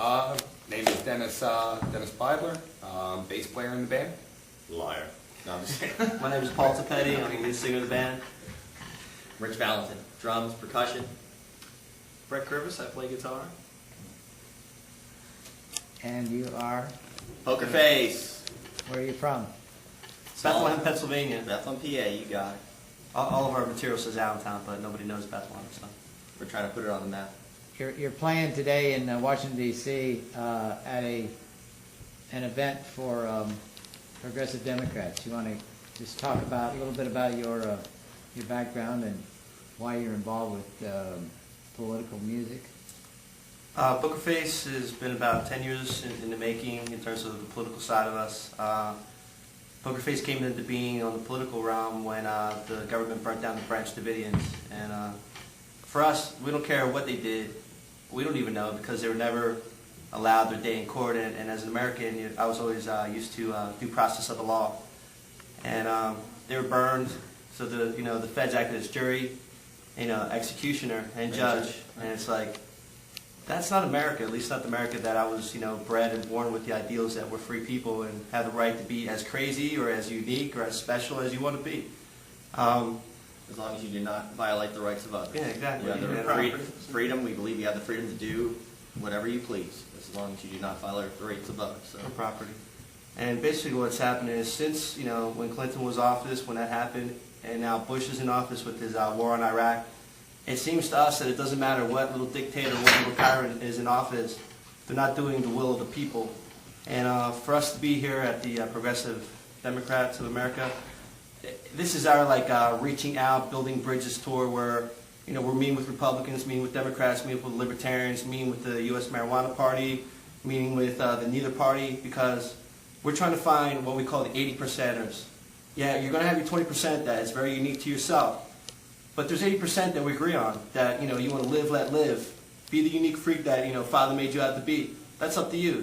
Name is Dennis Beidler, bass player in the band. Liar. No, I'm just kidding. My name is Paul Tapetti. I'm the lead singer of the band. Rich Valentin, drums, percussion. Brett Curvis, I play guitar. And you are? Pokerface. Where are you from? Bethlehem, Pennsylvania. Bethlehem, PA, you got it. All of our material says Allentown, but nobody knows Bethlehem. So. We're trying to put it on the map. You're playing today in Washington, D.C. At an event for Progressive Democrats. You want to just talk about a little bit about your background and why you're involved with political music? Pokerface has been about 10 years in the making in terms of the political side of us. Pokerface came into being on the political realm when the government burnt down the Branch Davidians. And for us, we don't care what they did. We don't even know because they were never allowed their day in court. And as an American, I was always used to due process of the law. And they were burned. So the feds acted as jury, executioner, and judge. And it's like, that's not America, at least not the America that I was, bred and born with the ideals that we're free people and have the right to be as crazy or as unique or as special as you want to be. As long as you do not violate the rights of others. Yeah, exactly. You have Yeah, the freedom, we believe you have the freedom to do whatever you please, as long as you do not violate the rights of others. So. For property. And basically what's happened is since, when Clinton was office, when that happened, and now Bush is in office with his war on Iraq, it seems to us that it doesn't matter what little dictator, what little tyrant is in office, they're not doing the will of the people. And for us to be here at the Progressive Democrats of America, this is our reaching out, building bridges tour where we're meeting with Republicans, meeting with Democrats, meeting with Libertarians, meeting with the U.S. Marijuana Party, meeting with the Neither Party, because we're trying to find what we call the 80%ers. Yeah, you're going to have your 20% that is very unique to yourself. But there's 80% that we agree on, that, you want to live, let live. Be the unique freak that, Father made you out to be. That's up to you,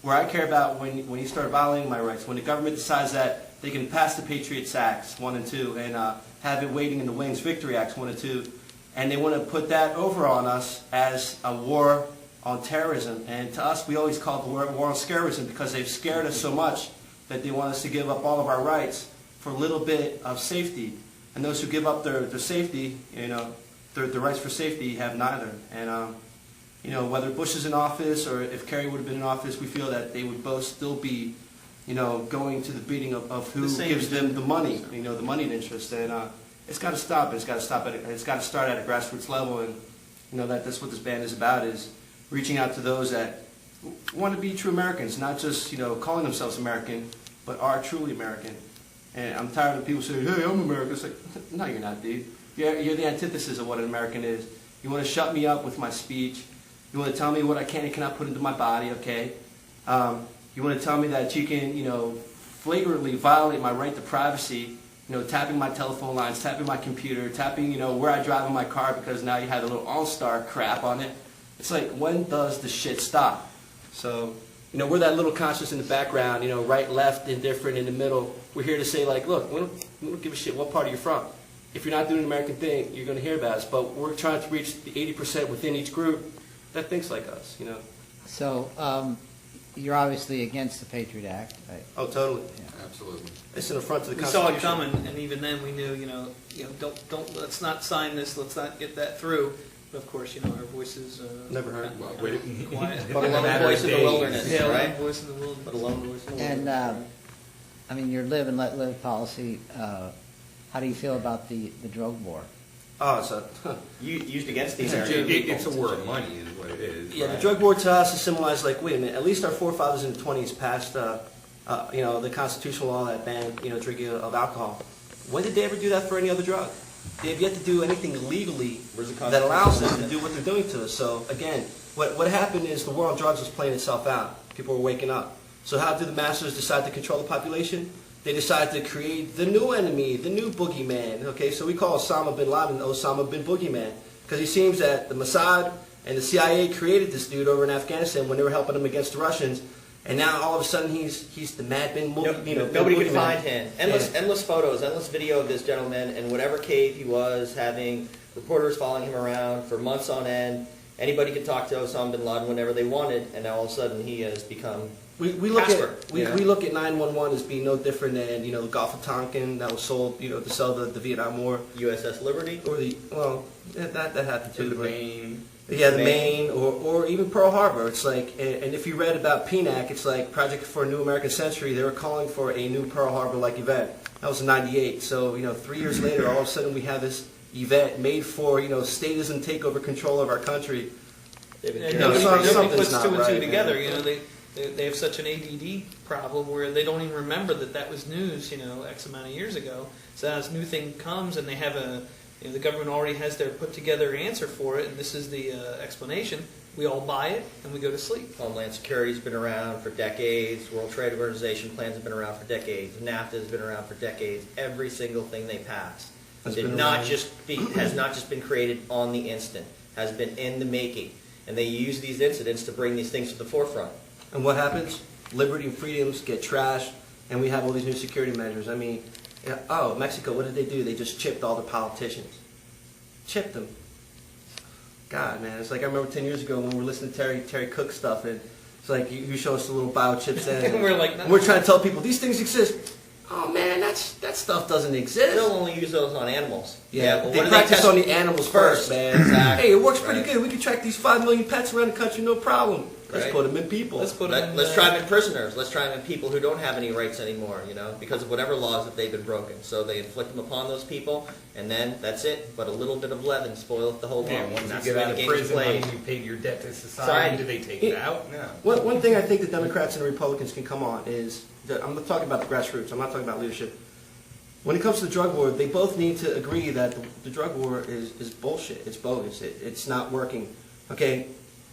Where I care about when you start violating my rights, when the government decides that they can pass the Patriot Acts 1 and 2 and have it waiting in the wings, Victory Acts 1 and 2, and they want to put that over on us as a war on terrorism. And to us, we always call it the war on scarism because they've scared us so much that they want us to give up all of our rights for a little bit of safety. And those who give up their safety, their rights for safety have neither. And, whether Bush is in office or if Kerry would have been in office, we feel that they would both still be, going to the beating of who gives them the money, the moneyed interest. And it's got to stop. It's got to start at a grassroots level. And, that's what this band is about, is reaching out to those that want to be true Americans, not just, calling themselves American, but are truly American. And I'm tired of people saying, hey, I'm American. It's like, no, you're not, dude. You're the antithesis of what an American is. You want to shut me up with my speech. You want to tell me what I can and cannot put into my body, okay? You want to tell me that you can, flagrantly violate my right to privacy, tapping my telephone lines, tapping my computer, tapping, where I drive in my car because now you had a little All-Star crap on it. It's like, when does the shit stop? So, we're that little conscious in the background, right, left, indifferent, in the middle. We're here to say, like, look, we don't give a shit what part you're from. If you're not doing an American thing, you're going to hear about us. But we're trying to reach the 80% within each group that thinks like us, So you're obviously against the Patriot Act, right? Oh, totally. Yeah. Absolutely. It's in the front of the We Constitution. saw it coming, and even then we knew, don't let's not sign this, let's not get that through. But of course, our voices Never heard. Well, wait. quiet. But a lone voice in the wilderness, Yeah, right? lone voice in the wilderness. But a lone voice in the wilderness. And your live and let live policy, how do you feel about the drug war? Oh, so Used against these It's a war of money is what it is. yeah, right? the drug war to us is symbolized like, wait a minute, at least our forefathers in the 20s passed, the constitutional law that banned, drinking of alcohol. When did they ever do that for any other drug? They have yet to do anything legally that allows them to do what they're doing to us. So again, what happened is the war on drugs was playing itself out. People were waking up. So how did the masters decide to control the population? They decided to create the new enemy, the new boogeyman. Okay, so we call Osama bin Laden Osama bin Boogeyman because he seems that the Mossad and the CIA created this dude over in Afghanistan when they were helping him against the Russians, and now all of a sudden he's the Mad Bin Boogeyman. Nobody could find him. Endless photos, endless video of this gentleman in whatever cave he was, having reporters following him around for months on end. Anybody could talk to Osama bin Laden whenever they wanted, and now all of a sudden he has become We look Casper, at we look at 911 as being no different than the Gulf of Tonkin that was sold to sell the Vietnam War, USS Liberty. or that happened too. the but- Maine. Yeah, the Maine. Maine, or even Pearl Harbor. It's like, and if you read about PNAC, it's like Project for a New American Century. They were calling for a new Pearl Harbor-like event. That was in '98. So 3 years later, all of a sudden we have this event made for statism take over control of our country. They've been And No, carrying- nobody something's puts not two and right, two man. together. They have such an ADD problem where they don't even remember that was news. X amount of years ago. So as new thing comes and they have the government already has their put together answer for it, and this is the explanation. We all buy it and we go to sleep. Homeland Security's been around for decades. World Trade Organization plans have been around for decades. NAFTA has been around for decades. Every single thing they passed Has has been not around. just been created on the instant. Has been in the making, and they use these incidents to bring these things to the forefront. And what happens? Liberty and freedoms get trashed, and we have all these new security measures. I mean, Mexico, what did they do? They just chipped all the politicians. Chipped them. God, man, it's like I remember 10 years ago when we were listening to Terry Cook stuff, and it's like you show us the little biochips, and We're like, no. we're trying to tell people these things exist. Oh man, that stuff doesn't exist. They'll only use those on animals. Yeah, but they what do practice test on the animals first, man. Exactly. Hey, it works pretty Right. good. We can track these 5 million pets around the country, no problem. Let's Right. put them in people. Let's put them in. Let's try them in prisoners. Let's try them in people who don't have any rights anymore, because of whatever laws that they've been broken. So they inflict them upon those people, and then that's it. But a little bit of leaven spoils the whole Yeah, lump. once And you that's get the way out the of game is prison, played. once you paid your debt to society, do they take it out? No. One thing I think the Democrats and the Republicans can come on is that I'm not talking about the grassroots. I'm not talking about leadership. When it comes to the drug war, they both need to agree that the drug war is bullshit. It's bogus. It's not working. Okay.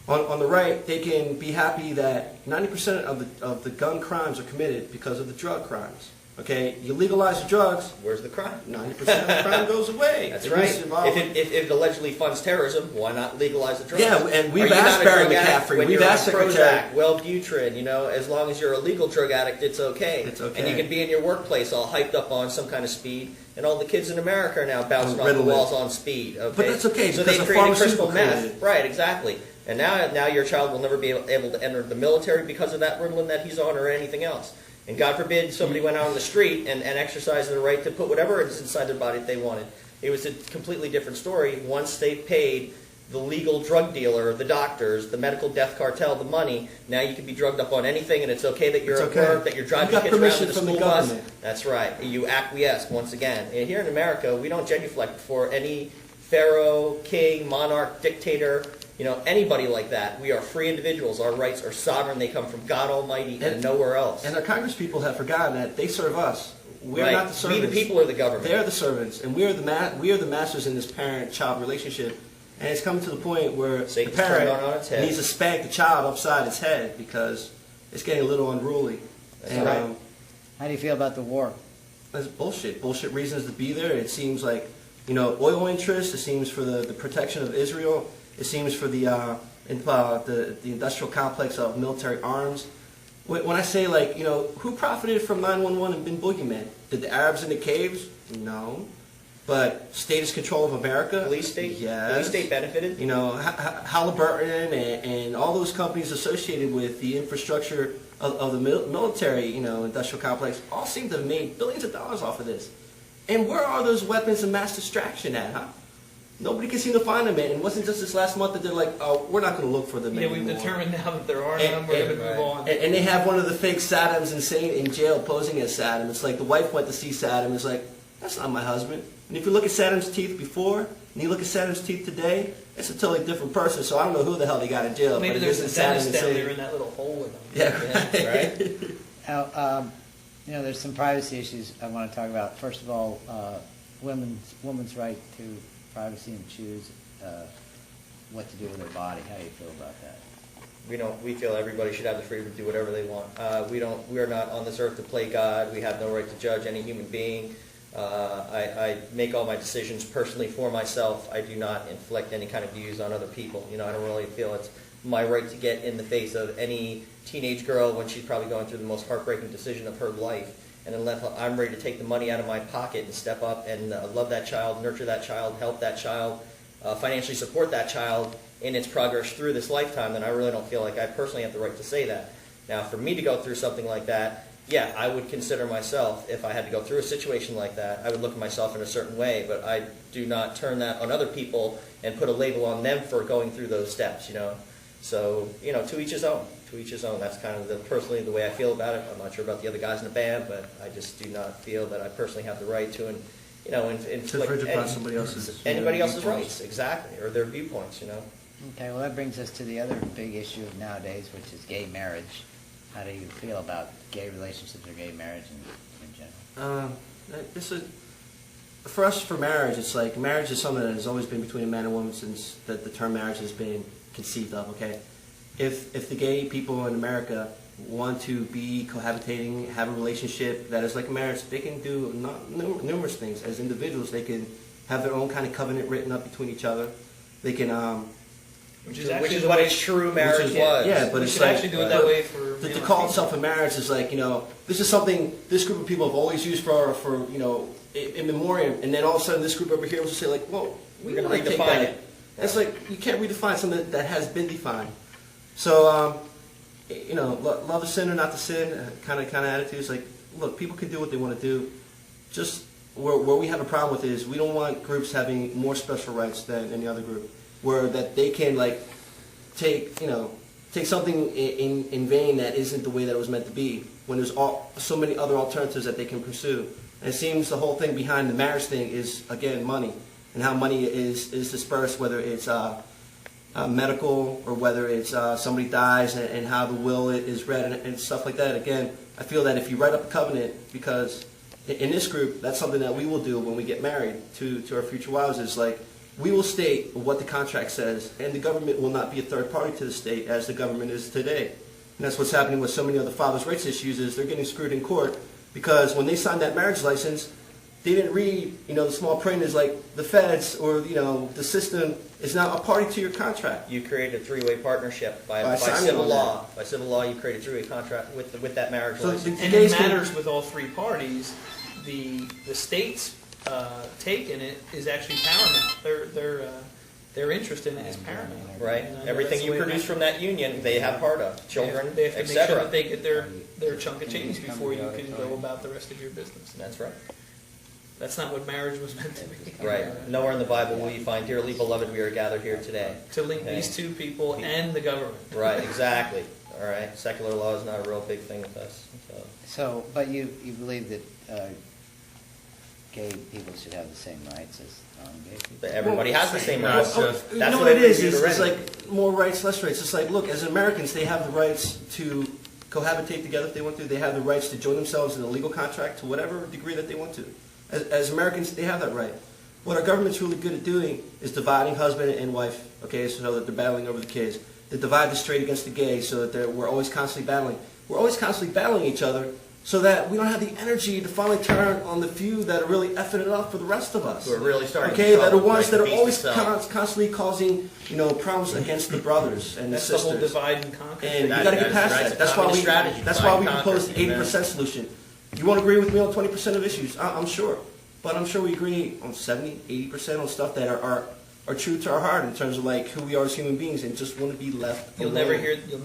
On the right, they can be happy that 90% of the gun crimes are committed because of the drug crimes. Okay, you legalize the drugs, Where's the crime? 90% of the crime goes away. That's It right. needs to evolve. If it allegedly funds terrorism, why not legalize the drugs? Yeah, and we've Are you asked not a Barry drug addict McCaffrey, when we've you're asked on Secretary- Prozac, Wellbutrin, as long as you're a legal drug addict, it's okay. It's okay. And you can be in your workplace all hyped up on some kind of speed, and all the kids in America are now bouncing On off the Ritalin. walls on speed. Okay? But that's okay, So because they the created crystal pharmaceutical meth. created it. Right, exactly. And now your child will never be able to enter the military because of that Ritalin that he's on or anything else. And God forbid somebody went out on the street and exercised their right to put whatever is inside their body that they wanted. It was a completely different story once they paid the legal drug dealer, the doctors, the medical death cartel the money. Now you can be drugged up on anything, and it's okay that you're It's at okay. work, that you're driving You got kids around permission in the from the school bus. government. That's right. You acquiesce once again. And here in America, we don't genuflect before any pharaoh, king, monarch, dictator, anybody like that. We are free individuals. Our rights are sovereign. They come from God Almighty and nowhere else. And our Congress people have forgotten that they serve us. We're Right. not the servants. We the people are the government. They're the servants, and we are the masters in this parent-child relationship. And it's come to the point where Satan's the turned parent on its head. needs to spank the child upside its head because it's getting a little unruly. That's and right. How do you feel about the war? That's bullshit. Bullshit reasons to be there. It seems like oil interests. It seems for the protection of Israel. It seems for the industrial complex of military arms. When I say who profited from 911 and Bin Boogeyman? Did the Arabs in the caves? No. But status control of America? Police state? Yes. Police state benefited? Halliburton and all those companies associated with the infrastructure of the military, industrial complex, all seem to have made billions of dollars off of this. And where are those weapons of mass distraction at, huh? Nobody can seem to find them, and it wasn't just this last month that they're like, oh, we're not going to look for them anymore. We've determined now that there are And- none. We're going to and- move on. And they have one of the fake Saddams in jail posing as Saddam. It's like the wife went to see Saddam. It's like, that's not my husband. And if you look at Saddam's teeth before, and you look at Saddam's teeth today, it's a totally different person. So I don't know who the hell they got in jail. Maybe but it there's a isn't Saddam dentist down Hussein. there in that little hole with them. Yeah, right. Right? Now, there's some privacy issues I want to talk about. First of all, women's right to privacy and choose what to do with their body. How do you feel about that? We feel everybody should have the freedom to do whatever they want. We are not on this earth to play God. We have no right to judge any human being. I make all my decisions personally for myself. I do not inflict any kind of views on other people. I don't really feel it's my right to get in the face of any teenage girl when she's probably going through the most heartbreaking decision of her life. And unless I'm ready to take the money out of my pocket and step up and love that child, nurture that child, help that child, financially support that child, in its progress through this lifetime, then I really don't feel like I personally have the right to say that. Now, for me to go through something like that, yeah, I would consider myself, if I had to go through a situation like that, I would look at myself in a certain way, but I do not turn that on other people and put a label on them for going through those steps, you know. So, you know, to each his own. To each his own. That's kind of personally the way I feel about it. I'm not sure about the other guys in the band, but I just do not feel that I personally have the right to, you know, infringe upon somebody else's anybody else's viewpoints. rights, exactly, or their viewpoints, you know. Okay, well, that brings us to the other big issue of nowadays, which is gay marriage. How do you feel about gay relationships or gay marriage in general? For us, for marriage, it's like marriage is something that has always been between a man and woman since the term marriage has been conceived of. Okay, if the gay people in America want to be cohabitating, have a relationship that is like a marriage, they can do numerous things. As individuals, they can have their own kind of covenant written up between each other. They can Which is actually Which is the what way, a true marriage yeah, was. yeah, but we it's should like, actually do it that way for To male call and itself a marriage is like, you know, this is something this group of people have always used for you know, in memoriam, and then all of a sudden this group over here will say like, well, We're gonna like take redefine that. it. And it's like, you can't redefine something that has been defined. So, you know, love is sin or not to sin, kind of attitudes. Like, look, people can do what they want to do. Just where we have a problem with is we don't want groups having more special rights than any other group, where that they can like take something in vain that isn't the way that it was meant to be, when there's so many other alternatives that they can pursue. And it seems the whole thing behind the marriage thing is, again, money, and how money is dispersed, whether it's medical or whether it's somebody dies, and how the will is read and stuff like that. Again, I feel that if you write up a covenant, because in this group, that's something that we will do when we get married to our future wives, is like, we will state what the contract says, and the government will not be a third party to the state as the government is today. And that's what's happening with so many other fathers' rights issues, is they're getting screwed in court because when they signed that marriage license, they didn't read, you know, the small print is like the feds or, you know, the system is now a party to your contract. You create a three-way partnership by signing civil on law. By civil law, you create a three-way contract with that marriage So license. And it matters with all three parties. The state's take in it is actually paramount. Their interest in it is paramount. Right. You know, Everything that's the you way it produce is. from that union, they have part of. Children, They have to make sure etc. that they get their chunk of change before you can go about the rest of your business. That's right. That's not what marriage was meant to be. Right. Nowhere in the Bible will you find, dearly beloved, we are gathered here today. To link Okay. these two people and the government. Right, exactly. All right. Secular law is not a real big thing with us. So, but you believe that gay people should have the same rights as non-gay people? But everybody has the same No, rights. it's just- You That's know the what way it we is? view the It's right. like more rights, less rights. It's like, look, as Americans, they have the rights to cohabitate together if they want to. They have the rights to join themselves in a legal contract to whatever degree that they want to. As Americans, they have that right. What our government's really good at doing is dividing husband and wife, okay, so that they're battling over the kids. They divide the straight against the gay so that we're always constantly battling. We're always constantly battling each other so that we don't have the energy to finally turn on the few that are really effing it up for the rest of us. Who are really starting Okay, to that are trouble, ones right, that the are beast always itself. constantly causing, you know, problems against the brothers and the That's the whole sisters. divide and conquer. And you That- got to get that's past right. that. That's It's a why we. communist strategy, That's divide why we and proposed the conquer, 80% solution. You won't agree with me on 20% of issues, I'm sure, but I'm sure we agree on 70, 80% on stuff that are true to our heart in terms of like who we are as human beings and just want to be left. You'll alone.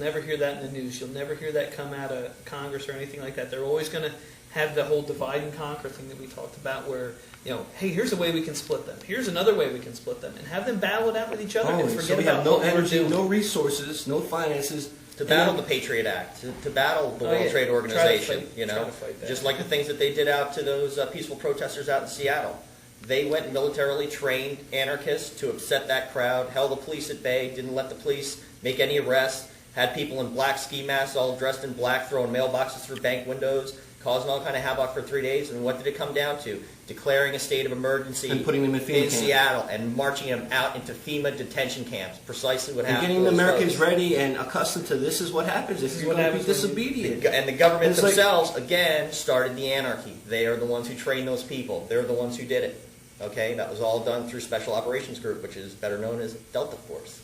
never hear that in the news. You'll never hear that come out of Congress or anything like that. They're always going to have the whole divide and conquer thing that we talked about, where, you know, hey, here's a way we can split them. Here's another way we can split them, and have them battle it out with each other and Always. forget So we about have no what we're energy, doing. no resources, no finances To battle the Patriot Act, to battle the Oh, World yeah. Trade Try to Organization, fight- you try know, to fight that. just like the things that they did out to those peaceful protesters out in Seattle. They went militarily trained anarchists to upset that crowd, held the police at bay, didn't let the police make any arrests, had people in black ski masks all dressed in black throwing mailboxes through bank windows, causing all kind of havoc for 3 days. And what did it come down to? Declaring a state of emergency And putting them in FEMA camps. Seattle and marching them out into FEMA detention camps. Precisely what and happened. getting to the those Americans folks. ready and accustomed to this is what happens if you're what going to be happens when disobedient. And the government It's like- themselves, again, started the anarchy. They are the ones who trained those people. They're the ones who did it. Okay? That was all done through Special Operations Group, which is better known as Delta Force.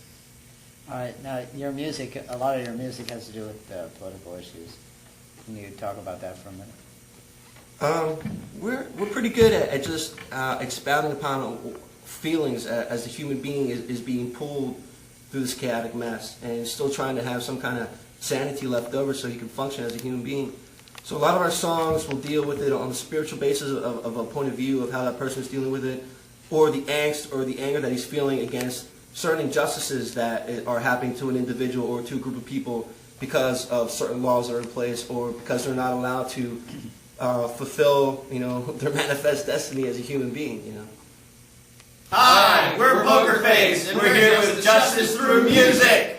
All right, now, your music, a lot of your music has to do with political issues. Can you talk about that for a minute? We're pretty good at just expounding upon feelings as the human being is being pulled through this chaotic mess and still trying to have some kind of sanity left over so he can function as a human being. So a lot of our songs will deal with it on the spiritual basis of a point of view of how that person is dealing with it, or the angst or the anger that he's feeling against certain injustices that are happening to an individual or to a group of people because of certain laws that are in place, or because they're not allowed to fulfill, their manifest destiny as a human being, Hi, we're Pokerface, and we're here with justice through music.